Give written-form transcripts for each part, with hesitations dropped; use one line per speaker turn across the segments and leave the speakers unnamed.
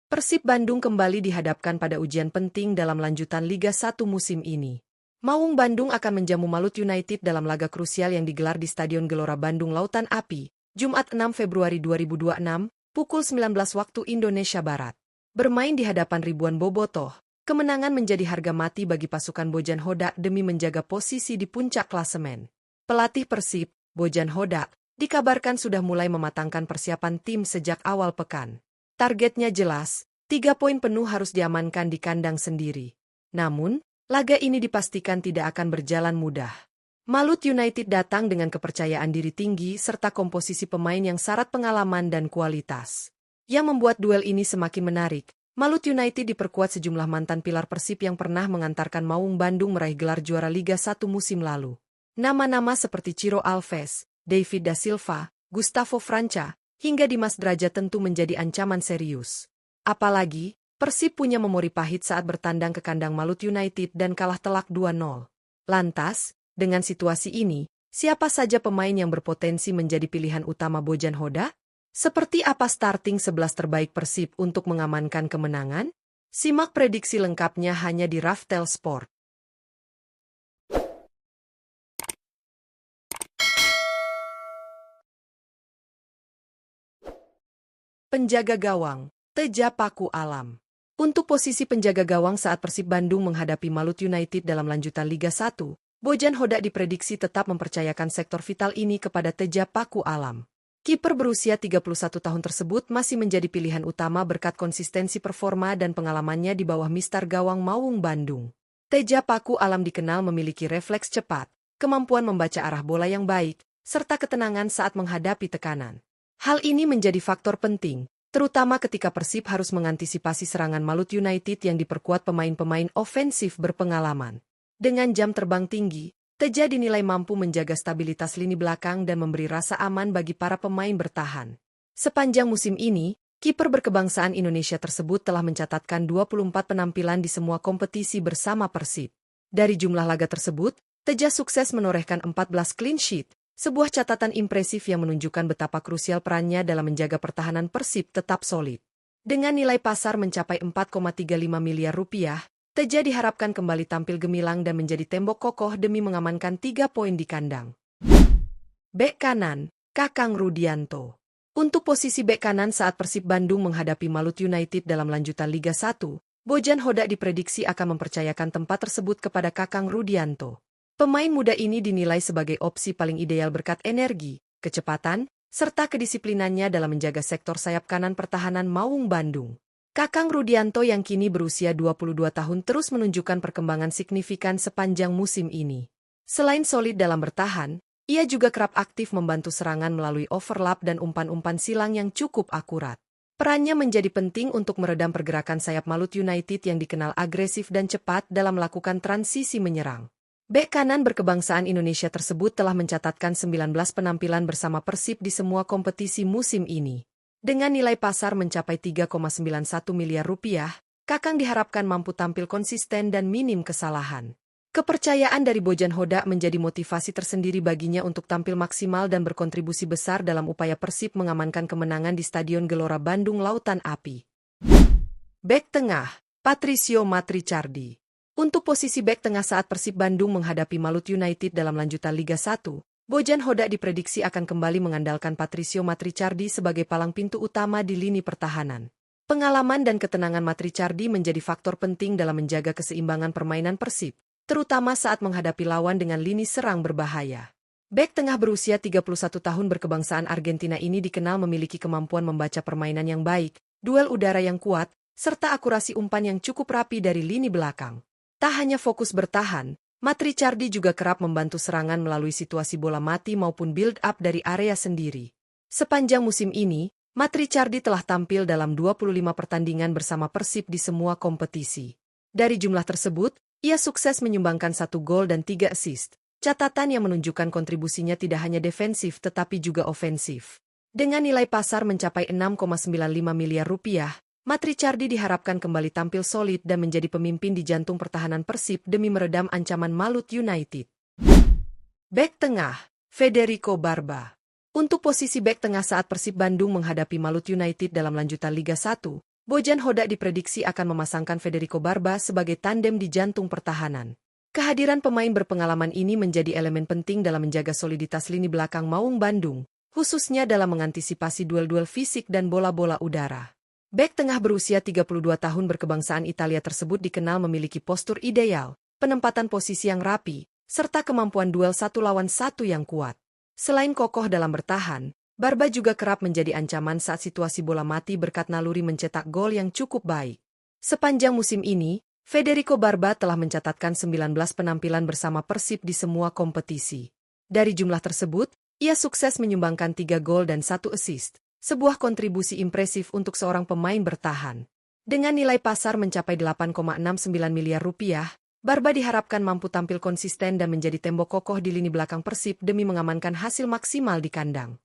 Persib Bandung kembali dihadapkan pada ujian penting dalam lanjutan Liga 1 musim ini. Maung Bandung akan menjamu Malut United dalam laga krusial yang digelar di Stadion Gelora Bandung Lautan Api, Jumat 6 Februari 2026, pukul 19 waktu Indonesia Barat. Bermain di hadapan ribuan bobotoh, kemenangan menjadi harga mati bagi pasukan Bojan Hodak demi menjaga posisi di puncak klasemen. Pelatih Persib, Bojan Hodak, dikabarkan sudah mulai mematangkan persiapan tim sejak awal pekan. Targetnya jelas, 3 poin penuh harus diamankan di kandang sendiri. Namun, laga ini dipastikan tidak akan berjalan mudah. Malut United datang dengan kepercayaan diri tinggi serta komposisi pemain yang syarat pengalaman dan kualitas. Yang membuat duel ini semakin menarik, Malut United diperkuat sejumlah mantan pilar Persib yang pernah mengantarkan Maung Bandung meraih gelar juara Liga 1 musim lalu. Nama-nama seperti Ciro Alves, David da Silva, Gustavo Franca, hingga Dimas Drajat tentu menjadi ancaman serius. Apalagi, Persib punya memori pahit saat bertandang ke kandang Malut United dan kalah telak 2-0. Lantas, dengan situasi ini, siapa saja pemain yang berpotensi menjadi pilihan utama Bojan Hodak? Seperti apa starting 11 terbaik Persib untuk mengamankan kemenangan? Simak prediksi lengkapnya hanya di Raftel Sport. Penjaga gawang, Teja Paku Alam. Untuk posisi penjaga gawang saat Persib Bandung menghadapi Malut United dalam lanjutan Liga 1, Bojan Hodak diprediksi tetap mempercayakan sektor vital ini kepada Teja Paku Alam. Kiper berusia 31 tahun tersebut masih menjadi pilihan utama berkat konsistensi performa dan pengalamannya di bawah mistar gawang Maung Bandung. Teja Paku Alam dikenal memiliki refleks cepat, kemampuan membaca arah bola yang baik, serta ketenangan saat menghadapi tekanan. Hal ini menjadi faktor penting, terutama ketika Persib harus mengantisipasi serangan Malut United yang diperkuat pemain-pemain ofensif berpengalaman. Dengan jam terbang tinggi, Teja dinilai mampu menjaga stabilitas lini belakang dan memberi rasa aman bagi para pemain bertahan. Sepanjang musim ini, kiper berkebangsaan Indonesia tersebut telah mencatatkan 24 penampilan di semua kompetisi bersama Persib. Dari jumlah laga tersebut, Teja sukses menorehkan 14 clean sheet, sebuah catatan impresif yang menunjukkan betapa krusial perannya dalam menjaga pertahanan Persib tetap solid. Dengan nilai pasar mencapai 4,35 miliar rupiah, Teja diharapkan kembali tampil gemilang dan menjadi tembok kokoh demi mengamankan 3 poin di kandang. Bek kanan, Kakang Rudianto. Untuk posisi bek kanan saat Persib Bandung menghadapi Malut United dalam lanjutan Liga 1, Bojan Hodak diprediksi akan mempercayakan tempat tersebut kepada Kakang Rudianto. Pemain muda ini dinilai sebagai opsi paling ideal berkat energi, kecepatan, serta kedisiplinannya dalam menjaga sektor sayap kanan pertahanan Maung Bandung. Kakang Rudianto yang kini berusia 22 tahun terus menunjukkan perkembangan signifikan sepanjang musim ini. Selain solid dalam bertahan, ia juga kerap aktif membantu serangan melalui overlap dan umpan-umpan silang yang cukup akurat. Perannya menjadi penting untuk meredam pergerakan sayap Malut United yang dikenal agresif dan cepat dalam melakukan transisi menyerang. Bek kanan berkebangsaan Indonesia tersebut telah mencatatkan 19 penampilan bersama Persib di semua kompetisi musim ini. Dengan nilai pasar mencapai 3,91 miliar rupiah, Kakang diharapkan mampu tampil konsisten dan minim kesalahan. Kepercayaan dari Bojan Hodak menjadi motivasi tersendiri baginya untuk tampil maksimal dan berkontribusi besar dalam upaya Persib mengamankan kemenangan di Stadion Gelora Bandung Lautan Api. Bek tengah, Patricio Matricardi. Untuk posisi bek tengah saat Persib Bandung menghadapi Malut United dalam lanjutan Liga 1, Bojan Hodak diprediksi akan kembali mengandalkan Patricio Matricardi sebagai palang pintu utama di lini pertahanan. Pengalaman dan ketenangan Matricardi menjadi faktor penting dalam menjaga keseimbangan permainan Persib, terutama saat menghadapi lawan dengan lini serang berbahaya. Bek tengah berusia 31 tahun berkebangsaan Argentina ini dikenal memiliki kemampuan membaca permainan yang baik, duel udara yang kuat, serta akurasi umpan yang cukup rapi dari lini belakang. Tak hanya fokus bertahan, Matricardi juga kerap membantu serangan melalui situasi bola mati maupun build-up dari area sendiri. Sepanjang musim ini, Matricardi telah tampil dalam 25 pertandingan bersama Persib di semua kompetisi. Dari jumlah tersebut, ia sukses menyumbangkan 1 gol dan 3 assist, catatan yang menunjukkan kontribusinya tidak hanya defensif tetapi juga ofensif. Dengan nilai pasar mencapai 6,95 miliar rupiah, Matricardi diharapkan kembali tampil solid dan menjadi pemimpin di jantung pertahanan Persib demi meredam ancaman Malut United. Bek tengah, Federico Barba. Untuk posisi bek tengah saat Persib Bandung menghadapi Malut United dalam lanjutan Liga 1, Bojan Hodak diprediksi akan memasangkan Federico Barba sebagai tandem di jantung pertahanan. Kehadiran pemain berpengalaman ini menjadi elemen penting dalam menjaga soliditas lini belakang Maung Bandung, khususnya dalam mengantisipasi duel-duel fisik dan bola-bola udara. Bek tengah berusia 32 tahun berkebangsaan Italia tersebut dikenal memiliki postur ideal, penempatan posisi yang rapi, serta kemampuan duel 1 lawan 1 yang kuat. Selain kokoh dalam bertahan, Barba juga kerap menjadi ancaman saat situasi bola mati berkat naluri mencetak gol yang cukup baik. Sepanjang musim ini, Federico Barba telah mencatatkan 19 penampilan bersama Persib di semua kompetisi. Dari jumlah tersebut, ia sukses menyumbangkan 3 gol dan 1 assist, sebuah kontribusi impresif untuk seorang pemain bertahan. Dengan nilai pasar mencapai 8,69 miliar rupiah, Barba diharapkan mampu tampil konsisten dan menjadi tembok kokoh di lini belakang Persib demi mengamankan hasil maksimal di kandang.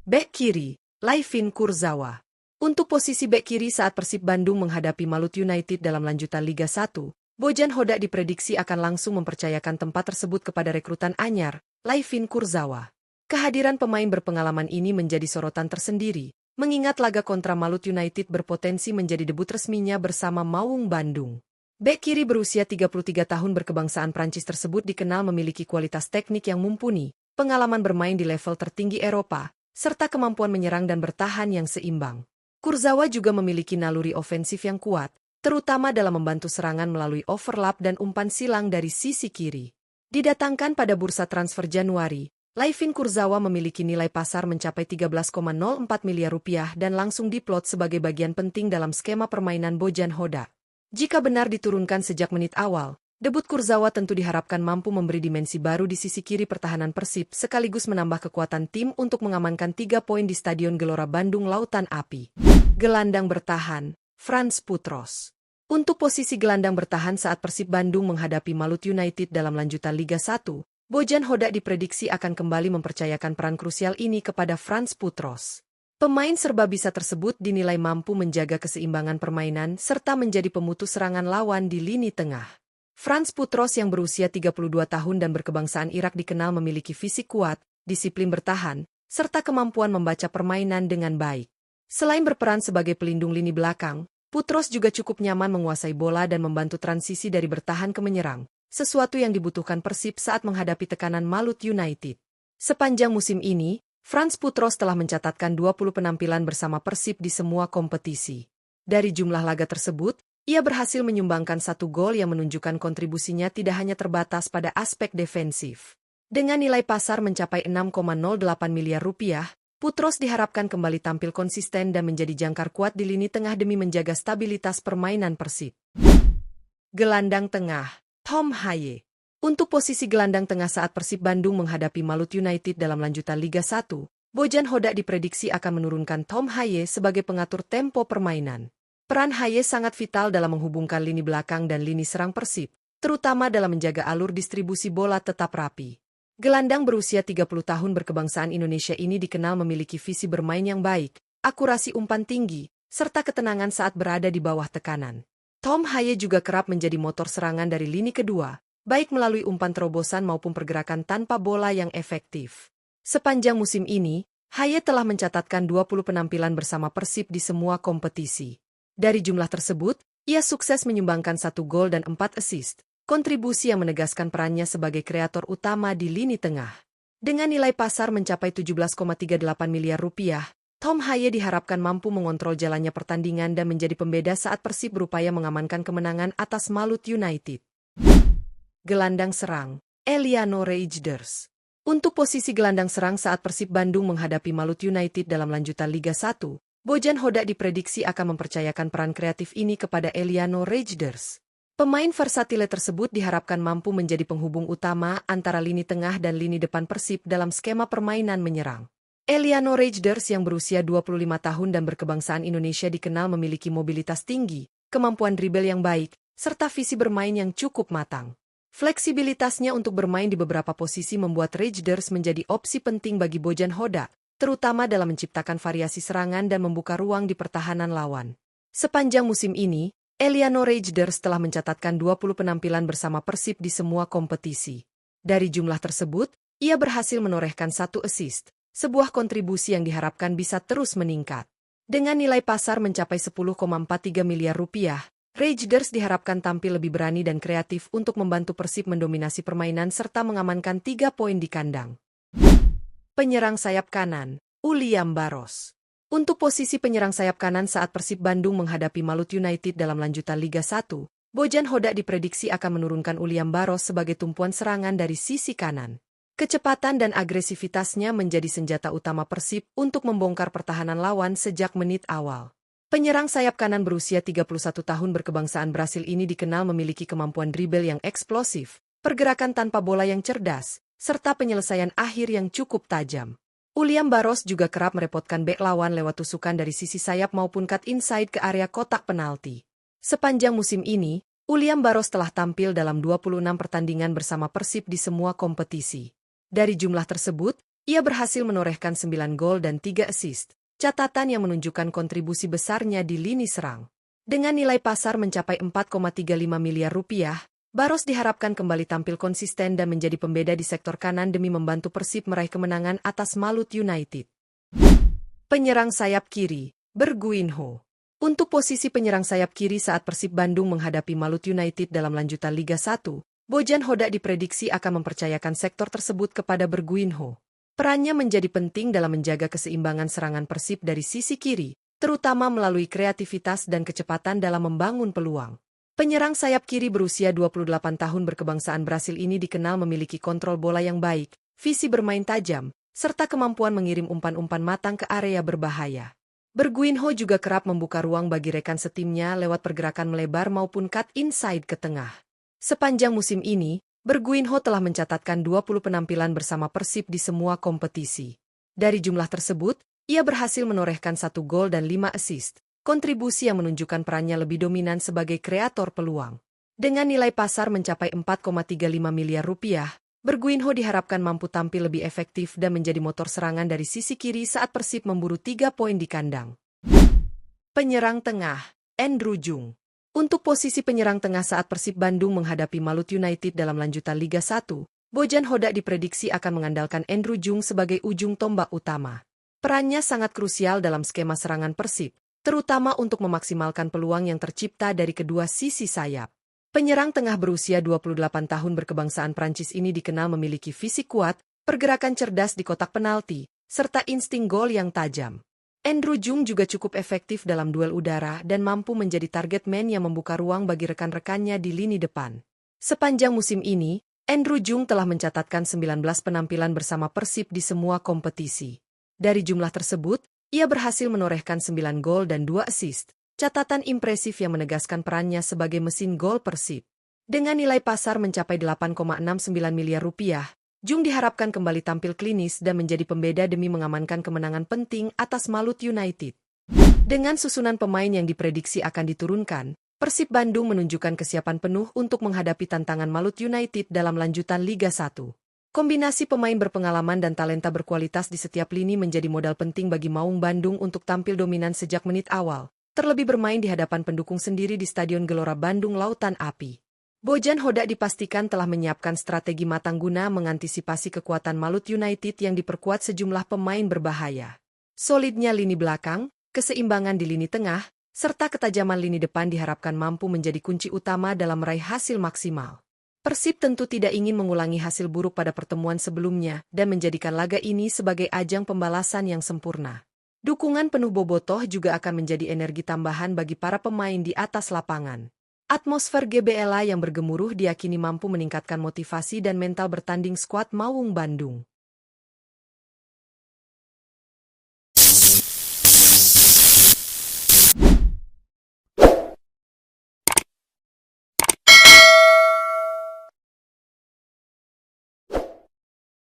Bek kiri, Layvin Kurzawa. Untuk posisi bek kiri saat Persib Bandung menghadapi Malut United dalam lanjutan Liga 1, Bojan Hodak diprediksi akan langsung mempercayakan tempat tersebut kepada rekrutan anyar, Layvin Kurzawa. Kehadiran pemain berpengalaman ini menjadi sorotan tersendiri, mengingat laga kontra Malut United berpotensi menjadi debut resminya bersama Maung Bandung. Bek kiri berusia 33 tahun berkebangsaan Prancis tersebut dikenal memiliki kualitas teknik yang mumpuni, pengalaman bermain di level tertinggi Eropa, serta kemampuan menyerang dan bertahan yang seimbang. Kurzawa juga memiliki naluri ofensif yang kuat, terutama dalam membantu serangan melalui overlap dan umpan silang dari sisi kiri. Didatangkan pada bursa transfer Januari, Layvin Kurzawa memiliki nilai pasar mencapai 13,04 miliar rupiah dan langsung diplot sebagai bagian penting dalam skema permainan Bojan Hodak. Jika benar diturunkan sejak menit awal, debut Kurzawa tentu diharapkan mampu memberi dimensi baru di sisi kiri pertahanan Persib sekaligus menambah kekuatan tim untuk mengamankan 3 poin di Stadion Gelora Bandung Lautan Api. Gelandang bertahan, Frans Putros. Untuk posisi gelandang bertahan saat Persib Bandung menghadapi Malut United dalam lanjutan Liga 1, Bojan Hodak diprediksi akan kembali mempercayakan peran krusial ini kepada Frans Putros. Pemain serba bisa tersebut dinilai mampu menjaga keseimbangan permainan serta menjadi pemutus serangan lawan di lini tengah. Frans Putros yang berusia 32 tahun dan berkebangsaan Irak dikenal memiliki fisik kuat, disiplin bertahan, serta kemampuan membaca permainan dengan baik. Selain berperan sebagai pelindung lini belakang, Putros juga cukup nyaman menguasai bola dan membantu transisi dari bertahan ke menyerang, sesuatu yang dibutuhkan Persib saat menghadapi tekanan Malut United. Sepanjang musim ini, Frans Putros telah mencatatkan 20 penampilan bersama Persib di semua kompetisi. Dari jumlah laga tersebut, ia berhasil menyumbangkan 1 gol yang menunjukkan kontribusinya tidak hanya terbatas pada aspek defensif. Dengan nilai pasar mencapai 6,08 miliar rupiah, Putros diharapkan kembali tampil konsisten dan menjadi jangkar kuat di lini tengah demi menjaga stabilitas permainan Persib. Gelandang tengah, Tom Haye. Untuk posisi gelandang tengah saat Persib Bandung menghadapi Malut United dalam lanjutan Liga 1, Bojan Hodak diprediksi akan menurunkan Tom Haye sebagai pengatur tempo permainan. Peran Haye sangat vital dalam menghubungkan lini belakang dan lini serang Persib, terutama dalam menjaga alur distribusi bola tetap rapi. Gelandang berusia 30 tahun berkebangsaan Indonesia ini dikenal memiliki visi bermain yang baik, akurasi umpan tinggi, serta ketenangan saat berada di bawah tekanan. Tom Haye juga kerap menjadi motor serangan dari lini kedua, baik melalui umpan terobosan maupun pergerakan tanpa bola yang efektif. Sepanjang musim ini, Haye telah mencatatkan 20 penampilan bersama Persib di semua kompetisi. Dari jumlah tersebut, ia sukses menyumbangkan 1 gol dan 4 assist, kontribusi yang menegaskan perannya sebagai kreator utama di lini tengah. Dengan nilai pasar mencapai 17,38 miliar rupiah, Tom Haye diharapkan mampu mengontrol jalannya pertandingan dan menjadi pembeda saat Persib berupaya mengamankan kemenangan atas Malut United. Gelandang serang, Eliano Reijnders. Untuk posisi gelandang serang saat Persib Bandung menghadapi Malut United dalam lanjutan Liga 1, Bojan Hodak diprediksi akan mempercayakan peran kreatif ini kepada Eliano Reijnders. Pemain versatile tersebut diharapkan mampu menjadi penghubung utama antara lini tengah dan lini depan Persib dalam skema permainan menyerang. Eliano Reijnders yang berusia 25 tahun dan berkebangsaan Indonesia dikenal memiliki mobilitas tinggi, kemampuan dribble yang baik, serta visi bermain yang cukup matang. Fleksibilitasnya untuk bermain di beberapa posisi membuat Reijnders menjadi opsi penting bagi Bojan Hodak, terutama dalam menciptakan variasi serangan dan membuka ruang di pertahanan lawan. Sepanjang musim ini, Eliano Reijnders telah mencatatkan 20 penampilan bersama Persib di semua kompetisi. Dari jumlah tersebut, ia berhasil menorehkan 1 assist, sebuah kontribusi yang diharapkan bisa terus meningkat. Dengan nilai pasar mencapai 10,43 miliar rupiah, Rangers diharapkan tampil lebih berani dan kreatif untuk membantu Persib mendominasi permainan serta mengamankan 3 poin di kandang. Penyerang sayap kanan, Uliam Baros. Untuk posisi penyerang sayap kanan saat Persib Bandung menghadapi Malut United dalam lanjutan Liga 1, Bojan Hodak diprediksi akan menurunkan Uliam Baros sebagai tumpuan serangan dari sisi kanan. Kecepatan dan agresivitasnya menjadi senjata utama Persib untuk membongkar pertahanan lawan sejak menit awal. Penyerang sayap kanan berusia 31 tahun berkebangsaan Brasil ini dikenal memiliki kemampuan dribble yang eksplosif, pergerakan tanpa bola yang cerdas, serta penyelesaian akhir yang cukup tajam. Uliam Baros juga kerap merepotkan bek lawan lewat tusukan dari sisi sayap maupun cut inside ke area kotak penalti. Sepanjang musim ini, Uliam Baros telah tampil dalam 26 pertandingan bersama Persib di semua kompetisi. Dari jumlah tersebut, ia berhasil menorehkan 9 gol dan 3 assist, catatan yang menunjukkan kontribusi besarnya di lini serang. Dengan nilai pasar mencapai 4,35 miliar rupiah, Baros diharapkan kembali tampil konsisten dan menjadi pembeda di sektor kanan demi membantu Persib meraih kemenangan atas Malut United. Penyerang sayap kiri, Berguinho. Untuk posisi penyerang sayap kiri saat Persib Bandung menghadapi Malut United dalam lanjutan Liga 1, Bojan Hodak diprediksi akan mempercayakan sektor tersebut kepada Berguinho. Perannya menjadi penting dalam menjaga keseimbangan serangan Persib dari sisi kiri, terutama melalui kreativitas dan kecepatan dalam membangun peluang. Penyerang sayap kiri berusia 28 tahun berkebangsaan Brasil ini dikenal memiliki kontrol bola yang baik, visi bermain tajam, serta kemampuan mengirim umpan-umpan matang ke area berbahaya. Berguinho juga kerap membuka ruang bagi rekan setimnya lewat pergerakan melebar maupun cut inside ke tengah. Sepanjang musim ini, Berguinho telah mencatatkan 20 penampilan bersama Persib di semua kompetisi. Dari jumlah tersebut, ia berhasil menorehkan 1 gol dan 5 assist, kontribusi yang menunjukkan perannya lebih dominan sebagai kreator peluang. Dengan nilai pasar mencapai 4,35 miliar rupiah, Berguinho diharapkan mampu tampil lebih efektif dan menjadi motor serangan dari sisi kiri saat Persib memburu 3 poin di kandang. Penyerang tengah, Andrew Jung. Untuk posisi penyerang tengah saat Persib Bandung menghadapi Malut United dalam lanjutan Liga 1, Bojan Hodak diprediksi akan mengandalkan Andrew Jung sebagai ujung tombak utama. Perannya sangat krusial dalam skema serangan Persib, terutama untuk memaksimalkan peluang yang tercipta dari kedua sisi sayap. Penyerang tengah berusia 28 tahun berkebangsaan Prancis ini dikenal memiliki fisik kuat, pergerakan cerdas di kotak penalti, serta insting gol yang tajam. Andrew Jung juga cukup efektif dalam duel udara dan mampu menjadi target man yang membuka ruang bagi rekan-rekannya di lini depan. Sepanjang musim ini, Andrew Jung telah mencatatkan 19 penampilan bersama Persib di semua kompetisi. Dari jumlah tersebut, ia berhasil menorehkan 9 gol dan 2 assist, catatan impresif yang menegaskan perannya sebagai mesin gol Persib. Dengan nilai pasar mencapai 8,69 miliar rupiah, Jung diharapkan kembali tampil klinis dan menjadi pembeda demi mengamankan kemenangan penting atas Malut United. Dengan susunan pemain yang diprediksi akan diturunkan, Persib Bandung menunjukkan kesiapan penuh untuk menghadapi tantangan Malut United dalam lanjutan Liga 1. Kombinasi pemain berpengalaman dan talenta berkualitas di setiap lini menjadi modal penting bagi Maung Bandung untuk tampil dominan sejak menit awal, terlebih bermain di hadapan pendukung sendiri di Stadion Gelora Bandung Lautan Api. Bojan Hodak dipastikan telah menyiapkan strategi matang guna mengantisipasi kekuatan Malut United yang diperkuat sejumlah pemain berbahaya. Solidnya lini belakang, keseimbangan di lini tengah, serta ketajaman lini depan diharapkan mampu menjadi kunci utama dalam meraih hasil maksimal. Persib tentu tidak ingin mengulangi hasil buruk pada pertemuan sebelumnya dan menjadikan laga ini sebagai ajang pembalasan yang sempurna. Dukungan penuh bobotoh juga akan menjadi energi tambahan bagi para pemain di atas lapangan. Atmosfer GBLA yang bergemuruh diyakini mampu meningkatkan motivasi dan mental bertanding skuad Maung Bandung.